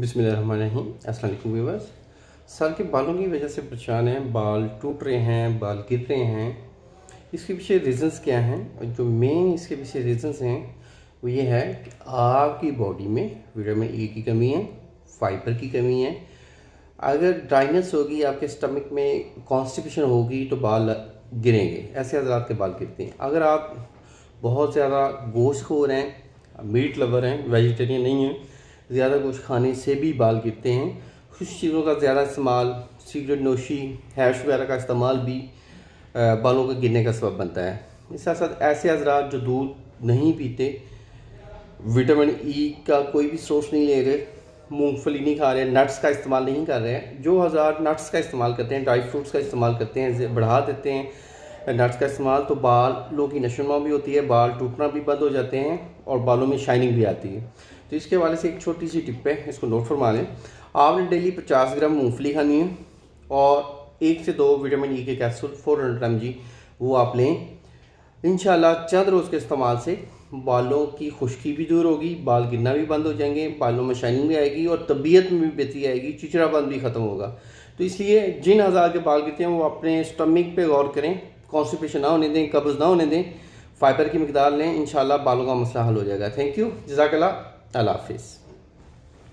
बिस्मिल्लाहिर्रहमानिर्रहीम। अस्सलाम वालेकुम व्यूअर्स। सर के बालों की वजह से परेशान हैं, बाल टूट रहे हैं, बाल गिर रहे हैं, इसके पीछे रीज़न्स क्या हैं? और जो मेन इसके पीछे रीज़न्स हैं वो ये है कि आपकी बॉडी में विटामिन ई की कमी है, फाइबर की कमी है। अगर ड्राइनेस होगी, आपके स्टमक में कॉन्स्टिपेशन होगी तो बाल गिरेंगे। ऐसे हज़रात के बाल गिरते हैं। अगर आप बहुत ज़्यादा गोश्त खोर हैं, मीट लवर हैं, वेजिटेरियन नहीं हैं, ज़्यादा गोश्त खाने से भी बाल गिरते हैं। खुश चीज़ों का ज़्यादा इस्तेमाल, सिगरेट नोशी, हैश वगैरह का इस्तेमाल भी बालों के गिरने का सबब बनता है। इस साथ साथ ऐसे हज़रात जो दूध नहीं पीते, विटामिन ई का कोई भी सोर्स नहीं ले रहे, मूंगफली नहीं खा रहे, नट्स का इस्तेमाल नहीं कर रहे हैं। जो हज़ार नट्स का इस्तेमाल करते हैं, ड्राई फ्रूट्स का इस्तेमाल करते हैं, बढ़ा देते हैं नट्स का इस्तेमाल, तो बालों की नशोनुमा भी होती है, बाल टूटना भी बंद हो जाते हैं और बालों में शाइनिंग भी आती है। तो इसके हवाले से एक छोटी सी टिप है, इसको नोट फरमा लें। आपने डेली 50 ग्राम मूंगफली खानी है और 1 से 2 विटामिन ई के कैप्सूल 400 mg वो आप लें। इंशाल्लाह चंद रोज़ के इस्तेमाल से बालों की खुश्की भी दूर होगी, बाल गिरना भी बंद हो जाएंगे, बालों में शाइनिंग भी आएगी और तबीयत में भी बेहतरी आएगी, चिड़चिड़ापन भी ख़त्म होगा। तो इसलिए जिन हज़ार के बाल गिरते हैं वो अपने स्टमक पे गौर करें, कॉन्स्टिपेशन ना होने दें, कब्ज़ ना होने दें, फाइबर की मकदार लें, इंशाल्लाह बालों का मसला हल हो जाएगा। थैंक यू, जज़ाकल्लाह, अल्लाह हाफिज़।